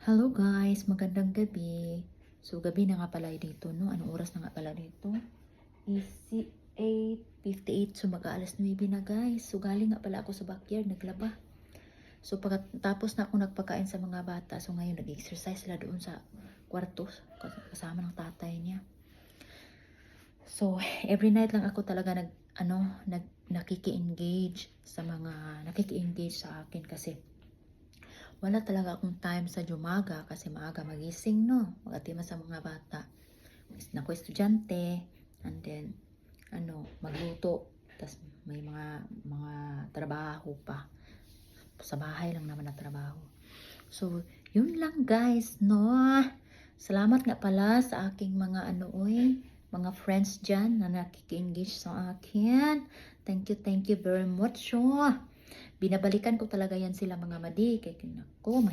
Hello guys, magandang gabi. So gabi na nga pala dito, no? Anong oras na nga pala dito? Is 8:58, so mag-aalas 9 na guys. So galing nga pala ako sa backyard, naglaba. So pagkatapos na ako nagpakain sa mga bata, so ngayon nag-exercise sila doon sa kwarto kasama ng tatay niya. So every night lang ako talaga nakiki-engage sa akin kasi wala talaga akong time sa umaga kasi maaga magising, no? Magatima sa mga bata. Ako estudyante, and then, magluto. Tapos may mga trabaho pa. Sa bahay lang naman na trabaho. So, yun lang guys, no? Salamat nga pala sa aking mga friends dyan na nakiki-engage sa akin. Thank you very much, oh. Binabalikan ko talaga yan sila mga madi. Kaya ako,